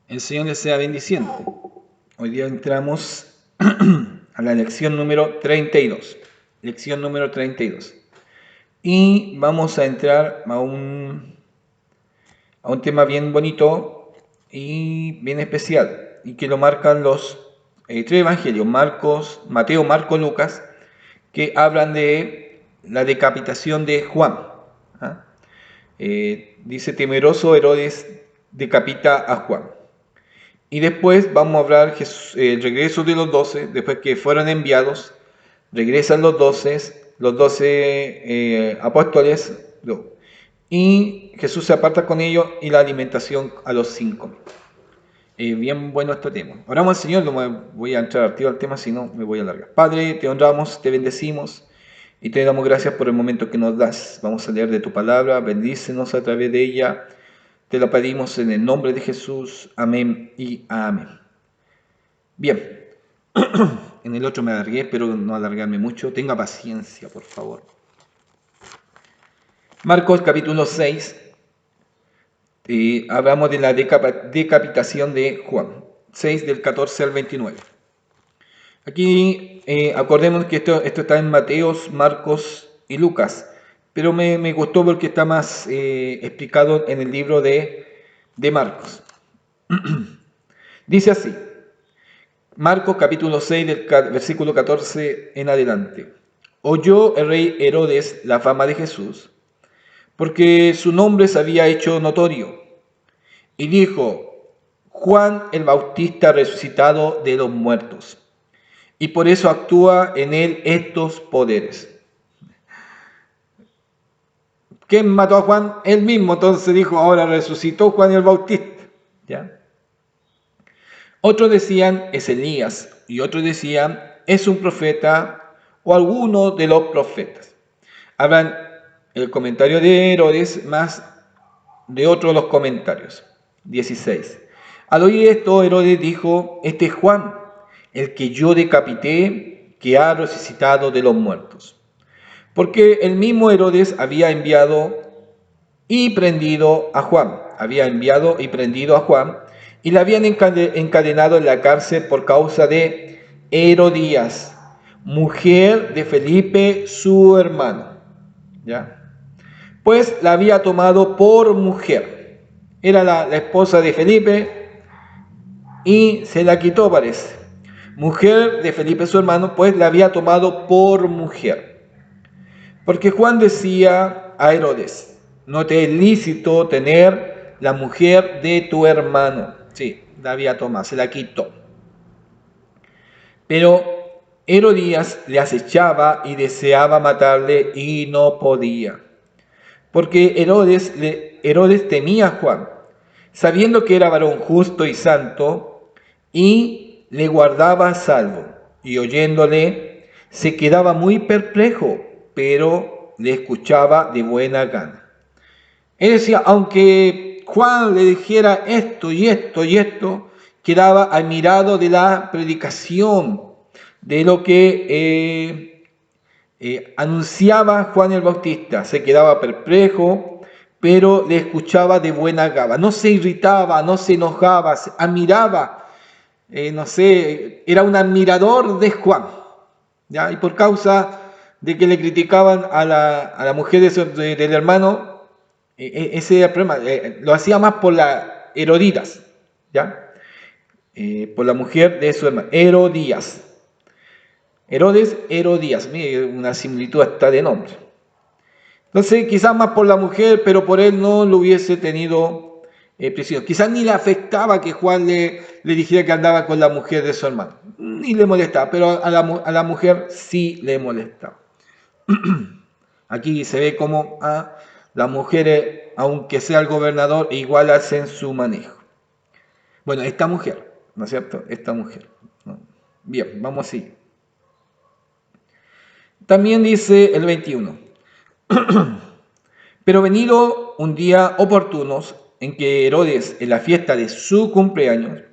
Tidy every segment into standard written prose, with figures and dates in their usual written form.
El Señor les sea bendiciendo. Hoy día entramos a la lección número 32. Lección número 32. Y vamos a entrar a un tema bien bonito y bien especial, y que lo marcan los tres evangelios, Mateo, Marcos, Lucas, que hablan de la decapitación de Juan. ¿Ah? Dice: temeroso Herodes decapita a Juan. Y después vamos a hablar el regreso de los 12, después que fueron enviados, regresan los 12 apóstoles, y Jesús se aparta con ellos, y la alimentación a los 5.000. Bien bueno este tema. Oramos al Señor, no voy a entrar activo al tema, si no me voy a alargar. Padre, te honramos, te bendecimos y te damos gracias por el momento que nos das. Vamos a leer de tu palabra, bendícenos a través de ella. Te lo pedimos en el nombre de Jesús. Amén y amén. Bien, en el otro me alargué, espero no alargarme mucho. Tenga paciencia, por favor. Marcos capítulo 6. Hablamos de la decapitación de Juan. 6 del 14 al 29. Aquí acordemos que esto está en Mateos, Marcos y Lucas, pero me gustó porque está más explicado en el libro de Marcos. Dice así, Marcos capítulo 6 del versículo 14 en adelante. Oyó el rey Herodes la fama de Jesús, porque su nombre se había hecho notorio, y dijo: Juan el Bautista resucitado de los muertos, y por eso actúa en él estos poderes. ¿Quién mató a Juan? Él mismo. Entonces dijo: ahora resucitó Juan el Bautista. ¿Ya? Otros decían: es Elías, y otros decían: es un profeta o alguno de los profetas. Hablan el comentario de Herodes más de otros los comentarios. 16. Al oír esto, Herodes dijo: este es Juan, el que yo decapité, que ha resucitado de los muertos. Porque el mismo Herodes había enviado y prendido a Juan, y le habían encadenado en la cárcel por causa de Herodías, mujer de Felipe, su hermano. ¿Ya? Pues la había tomado por mujer. Era la esposa de Felipe y se la quitó, parece. Mujer de Felipe, su hermano, pues la había tomado por mujer. Porque Juan decía a Herodes: no te es lícito tener la mujer de tu hermano. Sí, la había tomado, se la quitó. Pero Herodías le acechaba y deseaba matarle, y no podía. Porque Herodes temía a Juan, sabiendo que era varón justo y santo, y le guardaba a salvo. Y oyéndole, se quedaba muy perplejo, pero le escuchaba de buena gana. Él decía: aunque Juan le dijera esto y esto y esto, quedaba admirado de la predicación, de lo que anunciaba Juan el Bautista. Se quedaba perplejo, pero le escuchaba de buena gana. No se irritaba, no se enojaba, se admiraba. Era un admirador de Juan. ¿Ya? Y por causa de que le criticaban a la mujer del hermano, ese era el problema. Lo hacía más por la Herodias, ¿ya? Por la mujer de su hermano, Herodías. Herodías, mire, una similitud hasta de nombre. Entonces, quizás más por la mujer, pero por él no lo hubiese tenido prisión. Quizás ni le afectaba que Juan le dijera que andaba con la mujer de su hermano. Ni le molestaba, pero a la mujer sí le molestaba. Aquí se ve cómo las mujeres, aunque sea el gobernador, igual hacen su manejo. Bueno, esta mujer, ¿no es cierto? Esta mujer. ¿No? Bien, vamos a seguir. También dice el 21. Pero venido un día oportuno en que Herodes, en la fiesta de su cumpleaños,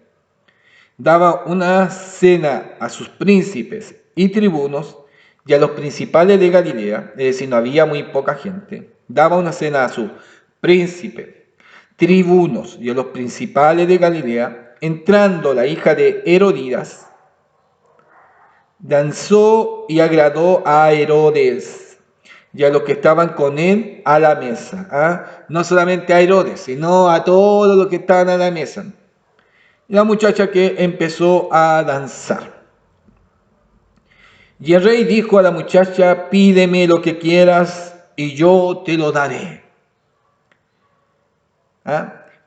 daba una cena a sus príncipes y tribunos y a los principales de Galilea, es decir, no había muy poca gente, daba una cena a sus príncipes, tribunos y a los principales de Galilea, entrando la hija de Herodías, danzó y agradó a Herodes y a los que estaban con él a la mesa. No solamente a Herodes, sino a todos los que estaban a la mesa. La muchacha que empezó a danzar. Y el rey dijo a la muchacha: pídeme lo que quieras y yo te lo daré.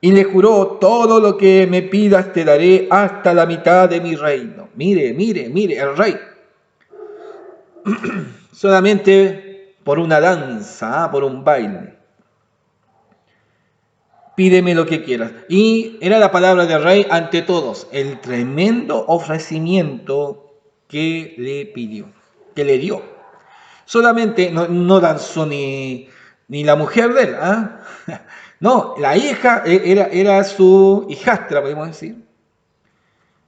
Y le juró: todo lo que me pidas te daré hasta la mitad de mi reino. Mire, el rey. Solamente por una danza, por un baile. Pídeme lo que quieras. Y era la palabra del rey ante todos, el tremendo ofrecimiento que le pidió, que le dio. Solamente no danzó ni la mujer de él, No, la hija era su hijastra, podemos decir.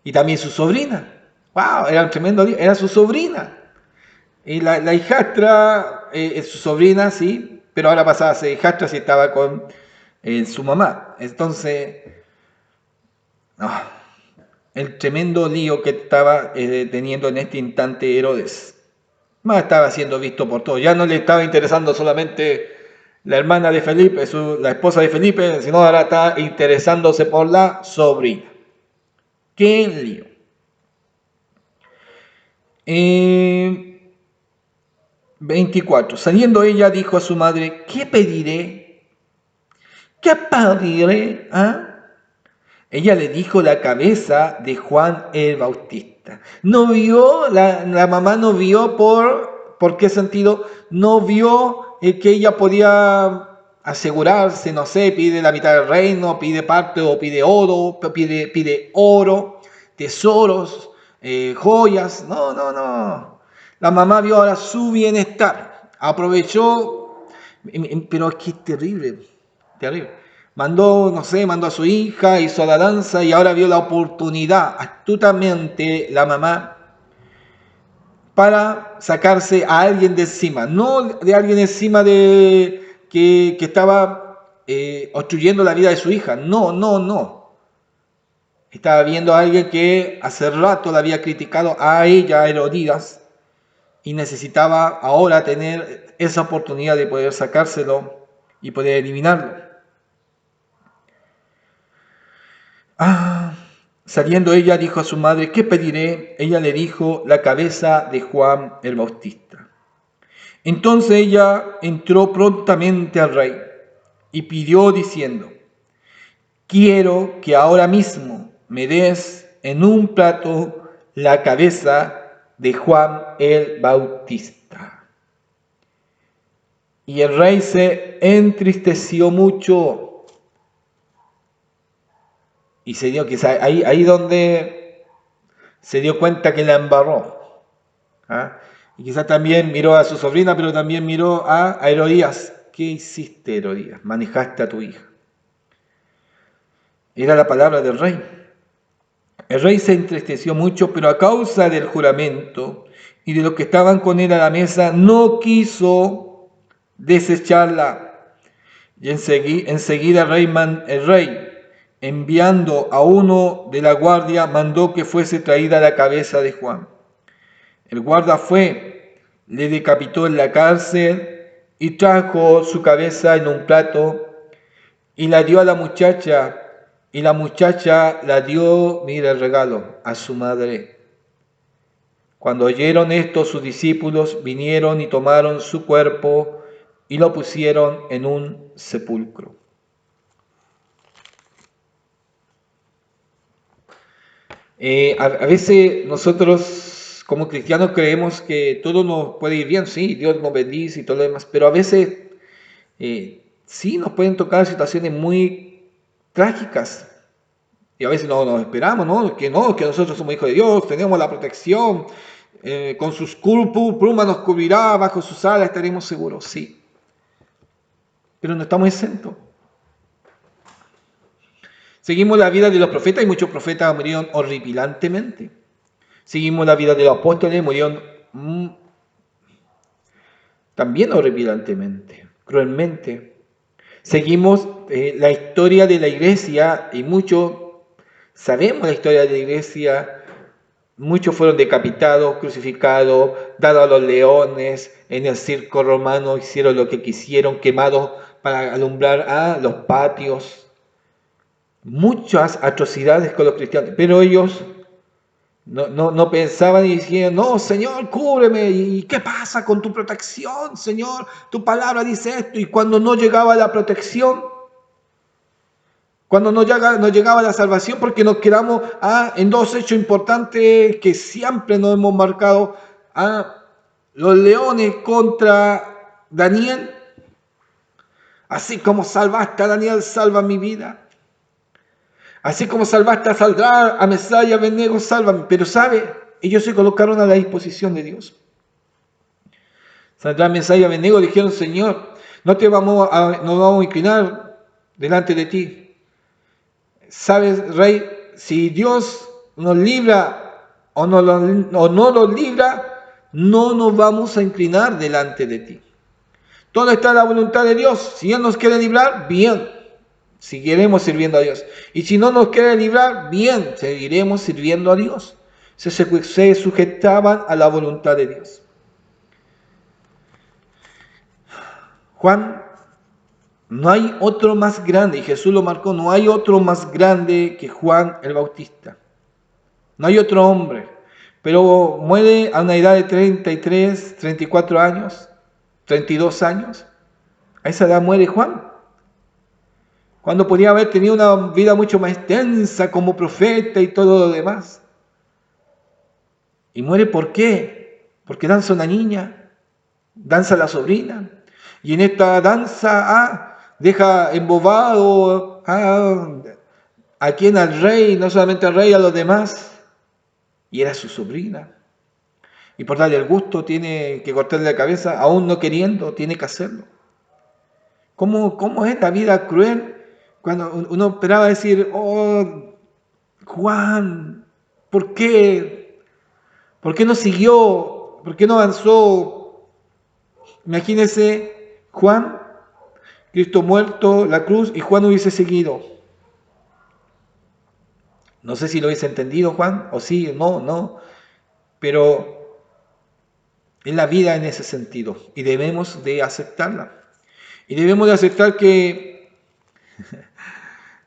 Y también su sobrina. ¡Wow! Era un tremendo día. Era su sobrina. Y la hijastra es su sobrina, sí, pero ahora pasaba a ser hijastra si estaba con su mamá. Entonces, el tremendo lío que estaba teniendo en este instante Herodes. Más estaba siendo visto por todos. Ya no le estaba interesando solamente la hermana de Felipe, la esposa de Felipe, sino ahora está interesándose por la sobrina. ¡Qué lío! 24. Saliendo ella dijo a su madre: ¿qué pediré? ¿Qué pediré? Ella le dijo: la cabeza de Juan el Bautista. No vio, la mamá no vio ¿por qué sentido? No vio que ella podía asegurarse, no sé, pide la mitad del reino, pide parte o pide oro, pide oro, tesoros, joyas. No. La mamá vio ahora su bienestar, aprovechó, pero es que es terrible. Mandó a su hija, hizo la danza y ahora vio la oportunidad astutamente la mamá para sacarse a alguien de encima. No de alguien encima que estaba obstruyendo la vida de su hija. No. Estaba viendo a alguien que hace rato la había criticado a ella, a Herodías, y necesitaba ahora tener esa oportunidad de poder sacárselo y poder eliminarlo. Saliendo ella dijo a su madre: ¿qué pediré? Ella le dijo: la cabeza de Juan el Bautista. Entonces ella entró prontamente al rey y pidió diciendo: quiero que ahora mismo me des en un plato la cabeza de Juan el Bautista. Y el rey se entristeció mucho. Y se dio, quizá ahí donde se dio cuenta que la embarró. Y quizás también miró a su sobrina, pero también miró a Herodías. ¿Qué hiciste, Herodías? Manejaste a tu hija. Era la palabra del rey. El rey se entristeció mucho, pero a causa del juramento y de los que estaban con él a la mesa, no quiso desecharla. Y enseguida el rey, enviando a uno de la guardia, mandó que fuese traída la cabeza de Juan. El guarda fue, le decapitó en la cárcel y trajo su cabeza en un plato y la dio a la muchacha, y la muchacha la dio, mira el regalo, a su madre. Cuando oyeron esto, sus discípulos vinieron y tomaron su cuerpo y lo pusieron en un sepulcro. A veces nosotros como cristianos creemos que todo nos puede ir bien, sí, Dios nos bendice y todo lo demás, pero a veces sí nos pueden tocar situaciones muy trágicas y a veces no nos esperamos, ¿no? Que nosotros somos hijos de Dios, tenemos la protección, con sus plumas nos cubrirá, bajo sus alas estaremos seguros, sí, pero no estamos exentos. Seguimos la vida de los profetas y muchos profetas murieron horripilantemente. Seguimos la vida de los apóstoles, murieron también horripilantemente, cruelmente. Seguimos la historia de la iglesia y muchos Sabemos la historia de la iglesia. Muchos fueron decapitados, crucificados, dados a los leones, en el circo romano hicieron lo que quisieron, quemados para alumbrar a los patios. Muchas atrocidades con los cristianos, pero ellos no pensaban y decían, no, Señor, cúbreme. ¿Y qué pasa con tu protección, Señor? Tu palabra dice esto. Y cuando no llegaba la protección, cuando no llegaba la salvación, porque nos quedamos en dos hechos importantes que siempre nos hemos marcado. Los leones contra Daniel. Así como salvaste a Daniel, salva mi vida. Así como salvaste a Sadrach, a Mesach y a Abednego, sálvame. Pero ¿sabe? Ellos se colocaron a la disposición de Dios. Sadrach, Mesach y Abednego dijeron, Señor, no vamos a inclinar delante de ti. ¿Sabes, Rey? Si Dios nos libra o no nos libra, no nos vamos a inclinar delante de ti. Todo está en la voluntad de Dios. Si Él nos quiere librar, bien. Seguiremos sirviendo a Dios. Y si no nos quiere librar, bien, seguiremos sirviendo a Dios. Se sujetaban a la voluntad de Dios. Juan, no hay otro más grande, y Jesús lo marcó, no hay otro más grande que Juan el Bautista. No hay otro hombre. Pero muere a una edad de 33, 34 años, 32 años. A esa edad muere Juan. Cuando podía haber tenido una vida mucho más extensa como profeta y todo lo demás. ¿Y muere por qué? Porque danza una niña, danza la sobrina. Y en esta danza deja embobado a quien, al rey, no solamente al rey, a los demás. Y era su sobrina. Y por darle el gusto tiene que cortarle la cabeza, aún no queriendo, tiene que hacerlo. ¿Cómo es la vida cruel? Cuando uno esperaba decir, oh, Juan, ¿por qué? ¿Por qué no siguió? ¿Por qué no avanzó? Imagínese, Juan, Cristo muerto, la cruz, y Juan hubiese seguido. No sé si lo hubiese entendido Juan, o sí, no, pero es la vida en ese sentido, y debemos de aceptarla. Y debemos de aceptar que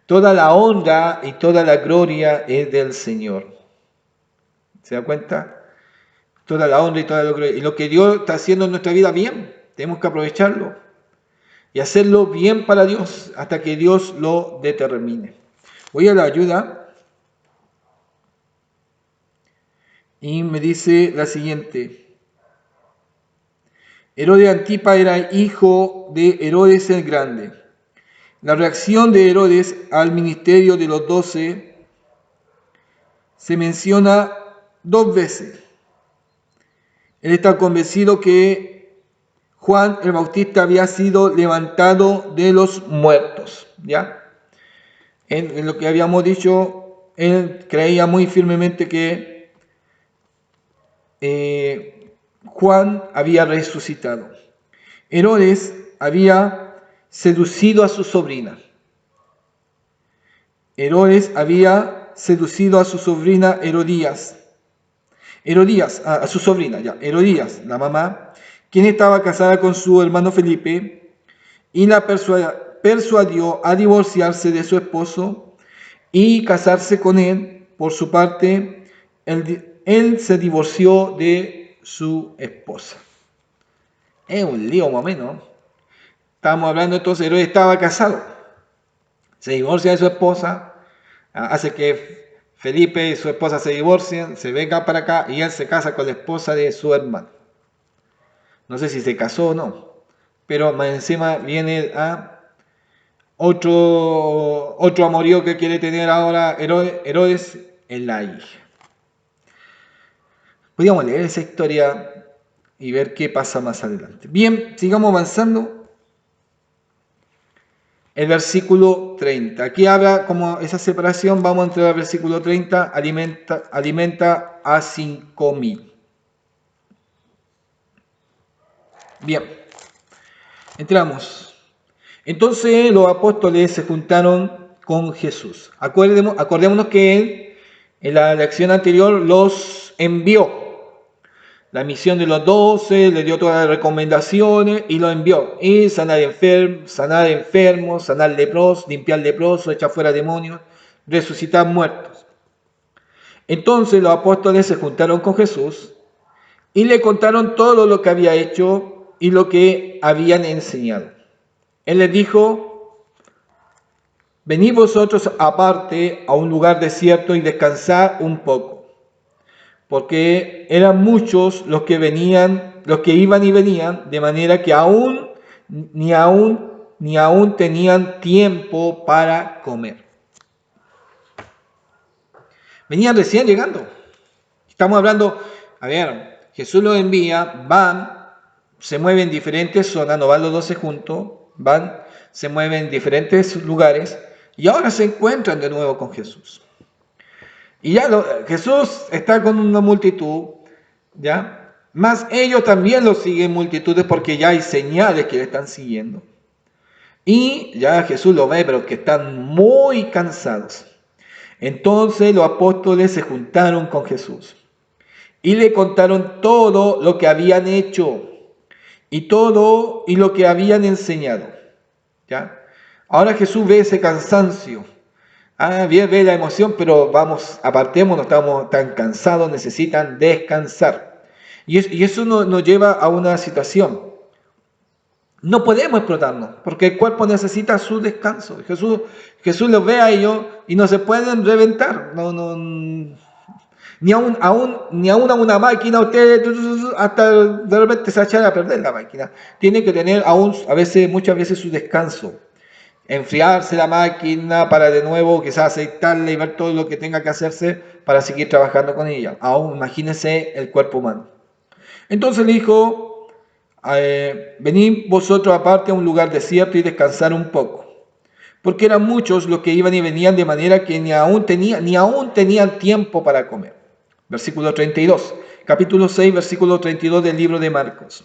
toda la honra y toda la gloria es del Señor. ¿Se da cuenta? Toda la honra y toda la gloria. Y lo que Dios está haciendo en nuestra vida, bien, tenemos que aprovecharlo y hacerlo bien para Dios hasta que Dios lo determine. Voy a la ayuda y me dice la siguiente. Herodes Antipa era hijo de Herodes el Grande. La reacción de Herodes al ministerio de los 12 se menciona 2 veces. Él está convencido que Juan el Bautista había sido levantado de los muertos. ¿Ya? En lo que habíamos dicho, él creía muy firmemente que Juan había resucitado. Herodes había seducido a su sobrina. Herodes había seducido a su sobrina Herodías, a su sobrina, Herodías, la mamá, quien estaba casada con su hermano Felipe, y la persuadió a divorciarse de su esposo y casarse con él. Por su parte, él se divorció de su esposa. Es un lío más o menos. Estábamos hablando entonces, Herodes estaba casado, se divorcia de su esposa, hace que Felipe y su esposa se divorcien, se vengan para acá y él se casa con la esposa de su hermano. No sé si se casó o no, pero más encima viene otro amorío que quiere tener ahora Herodes en la hija. Podríamos leer esa historia y ver qué pasa más adelante. Bien, sigamos avanzando. El versículo 30. Aquí habla como esa separación, vamos a entrar al versículo 30, alimenta a 5,000. Bien, entramos. Entonces los apóstoles se juntaron con Jesús. Acordémonos que Él en la lección anterior los envió. La misión de los 12, le dio todas las recomendaciones y lo envió. Y sanar enfermos, sanar leprosos, limpiar leprosos, echar fuera demonios, resucitar muertos. Entonces los apóstoles se juntaron con Jesús y le contaron todo lo que había hecho y lo que habían enseñado. Él les dijo: venid vosotros aparte a un lugar desierto y descansad un poco, porque eran muchos los que iban y venían, de manera que ni aún tenían tiempo para comer. Venían recién llegando. Estamos hablando, Jesús los envía, van, se mueven en diferentes zonas, no van los 12 juntos, se mueven en diferentes lugares y ahora se encuentran de nuevo con Jesús. Y ya Jesús está con una multitud, ¿ya? Más ellos también lo siguen multitudes porque ya hay señales que le están siguiendo. Y ya Jesús lo ve, pero que están muy cansados. Entonces los apóstoles se juntaron con Jesús y le contaron todo lo que habían hecho y lo que habían enseñado. ¿Ya? Ahora Jesús ve ese cansancio. Ve la emoción, pero apartemos, no estamos tan cansados, necesitan descansar. Y eso nos lleva a una situación. No podemos explotarnos, porque el cuerpo necesita su descanso. Jesús los ve a ellos y no se pueden reventar. Ni aún a una máquina, ustedes hasta de repente se echan a perder la máquina. Tiene que tener muchas veces su descanso. Enfriarse la máquina para de nuevo quizás aceitarla y ver todo lo que tenga que hacerse para seguir trabajando con ella. Aún imagínense el cuerpo humano. Entonces le dijo: venid vosotros aparte a un lugar desierto y descansar un poco, porque eran muchos los que iban y venían, de manera que ni aún tenían tiempo para comer. Versículo 32, capítulo 6, versículo 32 del libro de Marcos.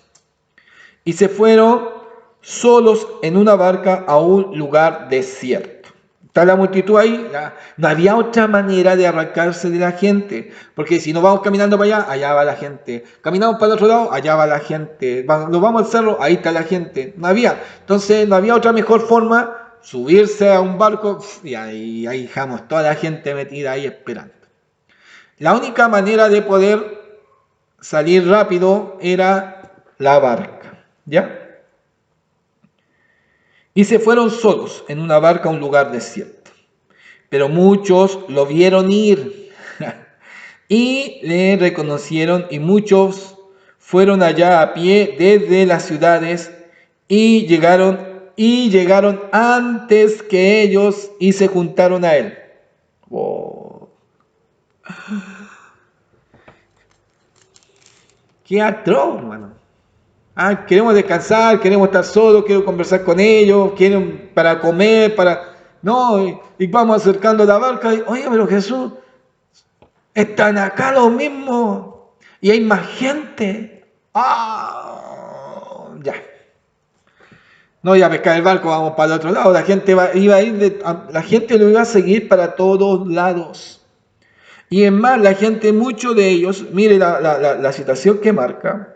Y se fueron solos en una barca a un lugar desierto. Está la multitud ahí, no había otra manera de arrancarse de la gente, porque si nos vamos caminando para allá va la gente, caminamos para el otro lado, allá va la gente, nos vamos al cerro, ahí está la gente, entonces no había otra mejor forma, subirse a un barco y ahí dejamos toda la gente metida ahí esperando. La única manera de poder salir rápido era la barca, ¿ya? Y se fueron solos en una barca a un lugar desierto. Pero muchos lo vieron ir y le reconocieron, y muchos fueron allá a pie desde las ciudades y llegaron antes que ellos y se juntaron a él. Wow. Qué atroz, hermano. Queremos descansar, queremos estar solos, quiero conversar con ellos, quieren para comer, y vamos acercando la barca y, oye, pero Jesús, están acá los mismos y hay más gente. Ya. No voy a pescar el barco, vamos para el otro lado. La gente la gente lo iba a seguir para todos lados. Y es más, muchos de ellos, mire la situación que marca.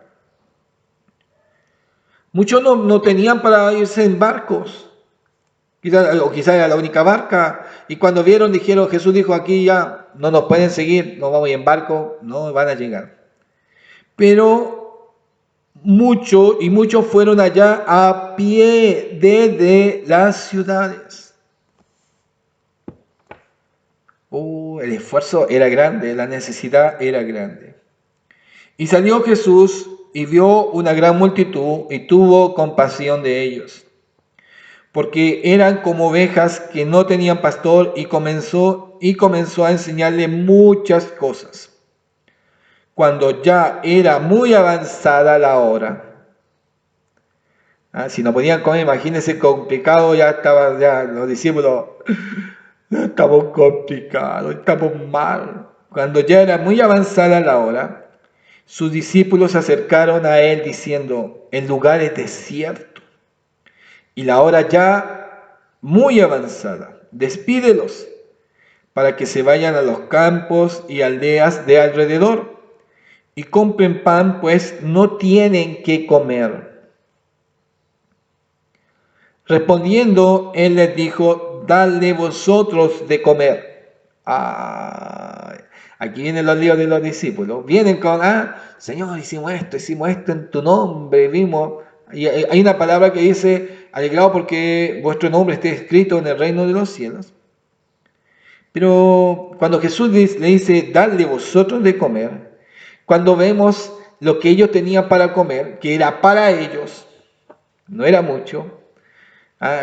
Muchos no tenían para irse en barcos, quizás era la única barca, y cuando Jesús dijo: aquí ya no nos pueden seguir, no vamos en barco, no van a llegar. Pero muchos fueron allá a pie desde las ciudades. El esfuerzo era grande, la necesidad era grande. Y salió Jesús y vio una gran multitud y tuvo compasión de ellos, porque eran como ovejas que no tenían pastor, y comenzó a enseñarle muchas cosas. Cuando ya era muy avanzada la hora, si no podían comer, imagínense, complicado, ya los discípulos, estamos complicados, estamos mal. Cuando ya era muy avanzada la hora, sus discípulos se acercaron a él diciendo: el lugar es desierto y la hora ya muy avanzada. despídelos, para que se vayan a los campos y aldeas de alrededor y compren pan, pues no tienen qué comer. Respondiendo, él les dijo: dadle vosotros de comer. Aquí vienen los líos de los discípulos. Vienen con: Señor, hicimos esto en tu nombre, vimos. Y hay una palabra que dice: alegrado porque vuestro nombre esté escrito en el reino de los cielos. Pero cuando Jesús le dice: dadle vosotros de comer, cuando vemos lo que ellos tenían para comer, que era para ellos, no era mucho.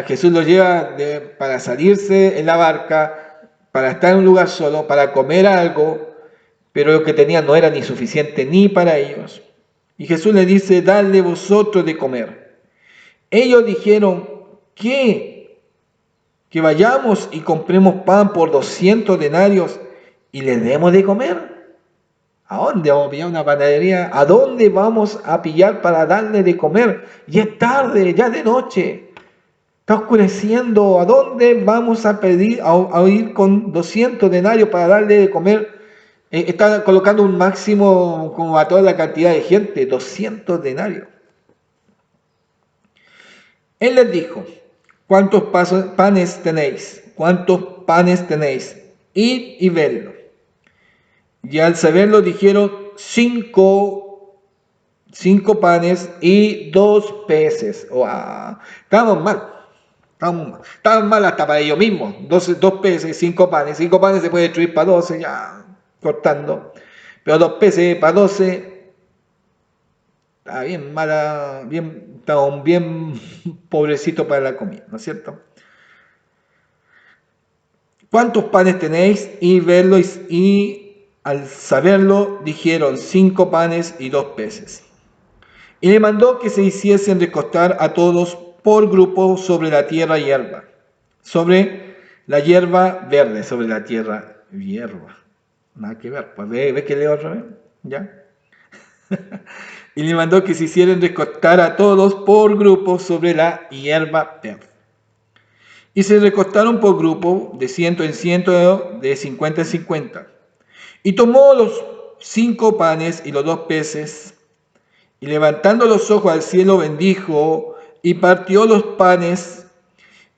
Jesús los lleva para salirse en la barca, para estar en un lugar solo, para comer algo, pero lo que tenían no era ni suficiente ni para ellos. Y Jesús les dice: dadle vosotros de comer. Ellos dijeron: ¿qué? Que vayamos y compremos pan por 200 denarios y les demos de comer. ¿A dónde vamos a pillar una panadería? ¿A dónde vamos a pillar para darle de comer? Ya es tarde, ya de noche. Está oscureciendo. ¿A dónde vamos a pedir, a ir con 200 denarios para darle de comer? Está colocando un máximo como a toda la cantidad de gente, 200 denarios. Él les dijo: ¿cuántos panes tenéis? ¿Cuántos panes tenéis? Id y vedlo. Y al saberlo dijeron: cinco panes y 2 peces. Estábamos mal. Estaban mal hasta para ellos mismos. 2 peces, 5 panes. 5 panes se puede destruir para 12, ya cortando. Pero 2 peces para 12. Está bien mala, está bien pobrecito para la comida, ¿no es cierto? ¿Cuántos panes tenéis? Y verlo, y al saberlo dijeron: 5 panes y 2 peces. Y le mandó que se hiciesen recostar a todos por grupo sobre la tierra hierba, sobre la hierba verde, sobre la tierra hierba. Nada que ver, pues ve que leo otra vez, ¿ya? Y le mandó que se hicieran recostar a todos por grupo sobre la hierba verde. Y se recostaron por grupo, de 100 en 100, de 50 en 50. Y tomó los 5 panes y los 2 peces, y levantando los ojos al cielo bendijo, y partió los panes,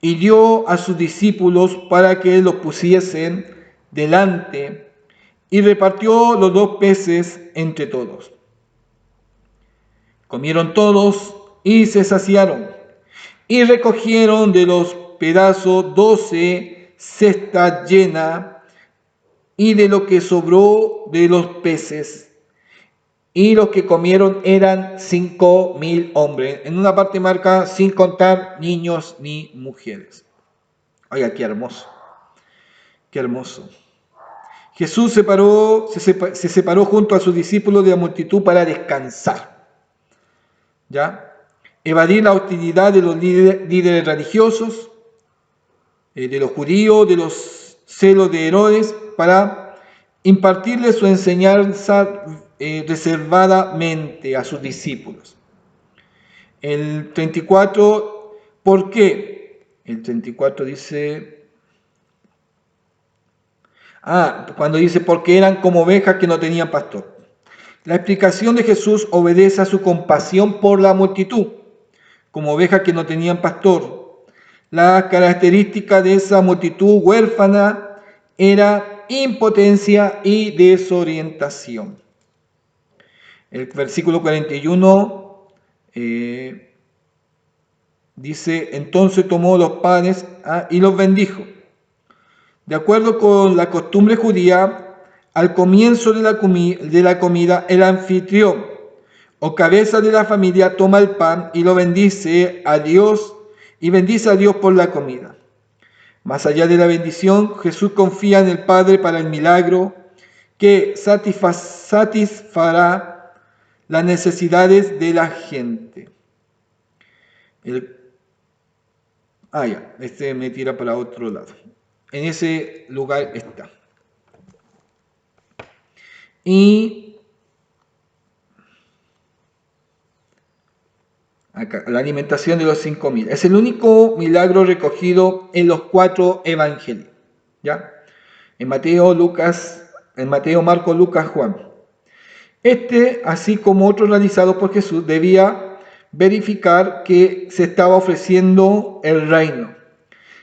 y dio a sus discípulos para que los pusiesen delante, y repartió los 2 peces entre todos. Comieron todos y se saciaron, y recogieron de los pedazos 12 cestas llenas, y de lo que sobró de los peces. Y los que comieron eran 5.000 hombres. En una parte marca: sin contar niños ni mujeres. Oiga, qué hermoso. Qué hermoso. Jesús se separó junto a sus discípulos de la multitud para descansar. ¿Ya? Evadir la hostilidad de los líderes religiosos, de los judíos, de los celos de Herodes, para impartirle su enseñanza reservadamente a sus discípulos. El 34, ¿por qué? El 34 dice, cuando dice: porque eran como ovejas que no tenían pastor. La explicación de Jesús obedece a su compasión por la multitud, como ovejas que no tenían pastor. La característica de esa multitud huérfana era impotencia y desorientación. El versículo 41 dice: entonces tomó los panes y los bendijo. De acuerdo con la costumbre judía, al comienzo de la comida, el anfitrión o cabeza de la familia toma el pan y lo bendice a Dios, y bendice a Dios por la comida. Más allá de la bendición, Jesús confía en el Padre para el milagro que satisfará las necesidades de la gente. Este me tira para otro lado. En ese lugar está. Y Acá, la alimentación de los 5.000. Es el único milagro recogido en los 4 evangelios. ¿Ya? En Mateo, Marcos, Lucas, Juan. Así como otros realizados por Jesús, debía verificar que se estaba ofreciendo el reino.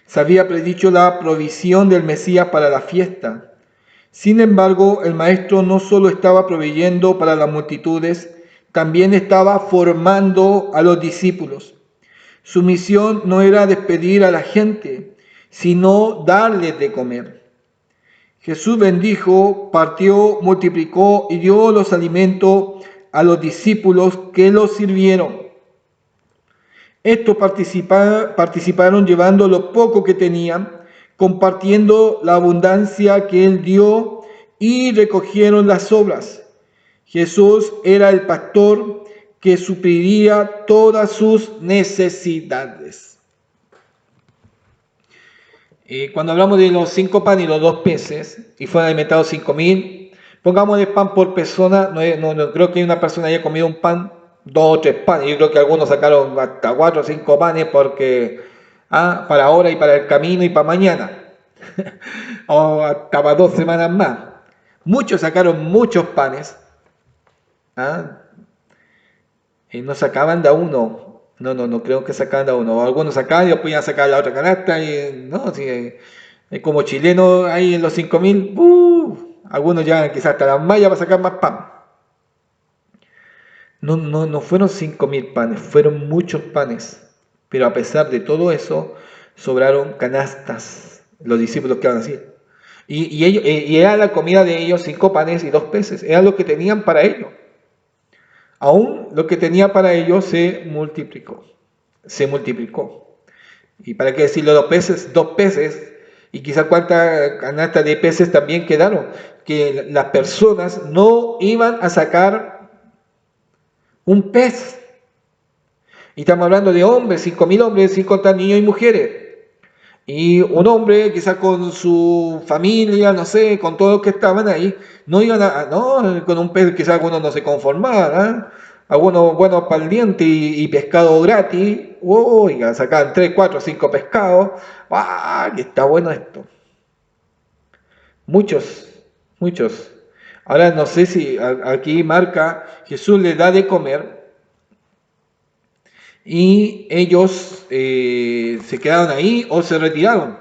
Se había predicho la provisión del Mesías para la fiesta. Sin embargo, el Maestro no solo estaba proveyendo para las multitudes, también estaba formando a los discípulos. Su misión no era despedir a la gente, sino darles de comer. Jesús bendijo, partió, multiplicó y dio los alimentos a los discípulos que los sirvieron. Estos participaron llevando lo poco que tenían, compartiendo la abundancia que Él dio y recogieron las sobras. Jesús era el pastor que supliría todas sus necesidades. Cuando hablamos de los 5 panes y los 2 peces, y fueron alimentados 5.000, pongamos el pan por persona. No creo que una persona haya comido un pan, 2 o 3 panes. Yo creo que algunos sacaron hasta 4 o 5 panes porque para ahora y para el camino y para mañana. O hasta para 2 semanas más. Muchos sacaron muchos panes. No sacaban de a uno. No creo que sacaban de a uno. Algunos sacaban y después iban a sacar la otra canasta. Es como chileno ahí en los 5.000. Algunos ya quizás hasta las mallas para sacar más pan. No fueron 5.000 panes, fueron muchos panes. Pero a pesar de todo eso, sobraron canastas. Los discípulos quedaban así. Y era la comida de ellos 5 panes y 2 peces. Era lo que tenían para ellos. Aún lo que tenía para ellos se multiplicó. ¿Y para qué decirlo 2 peces? 2 peces. Y quizá cuántas canastas de peces también quedaron. Que las personas no iban a sacar un pez. Y estamos hablando de hombres, 5.000 hombres, sin contar niños y mujeres. Y un hombre, quizás con su familia, no sé, con todos los que estaban ahí, no iban con un pez, quizás algunos no se conformaban, algunos buenos para el diente y pescado gratis, oiga, sacaban 3, 4, 5 pescados, que está bueno esto. Muchos. Ahora no sé si aquí marca, Jesús les da de comer, y ellos se quedaron ahí o se retiraron.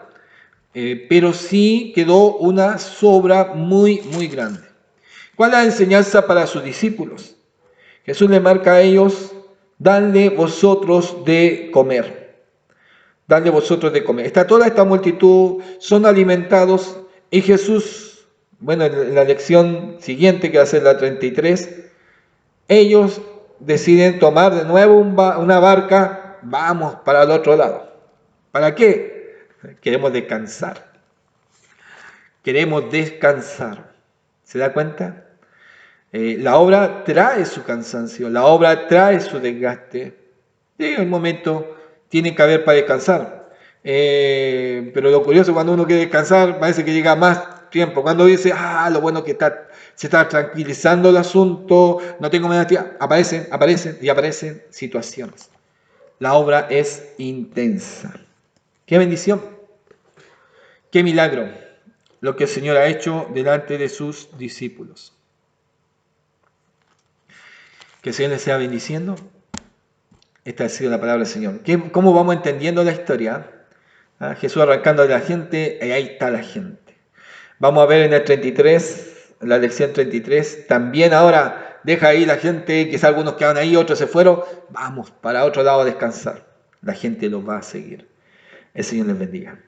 Pero sí quedó una sobra muy, muy grande. ¿Cuál es la enseñanza para sus discípulos? Jesús le marca a ellos, dadle vosotros de comer. Dadle vosotros de comer. Toda esta multitud son alimentados y Jesús, en la lección siguiente, que va a ser la 33, ellos deciden tomar de nuevo una barca, vamos para el otro lado. ¿Para qué? Queremos descansar. ¿Se da cuenta? La obra trae su cansancio, la obra trae su desgaste. Llega el momento, tiene que haber para descansar. Pero lo curioso, cuando uno quiere descansar, parece que llega más tiempo. Cuando dice, lo bueno que se está tranquilizando el asunto, no tengo más actividad, aparecen situaciones. La obra es intensa. ¡Qué bendición! ¡Qué milagro! Lo que el Señor ha hecho delante de sus discípulos. Que el Señor les sea bendiciendo. Esta ha sido la palabra del Señor. ¿Cómo vamos entendiendo la historia? Jesús arrancando de la gente, y ahí está la gente. Vamos a ver en el 33, la lección 33, también ahora deja ahí la gente, quizás algunos quedan ahí, otros se fueron, vamos para otro lado a descansar. La gente los va a seguir. El Señor les bendiga.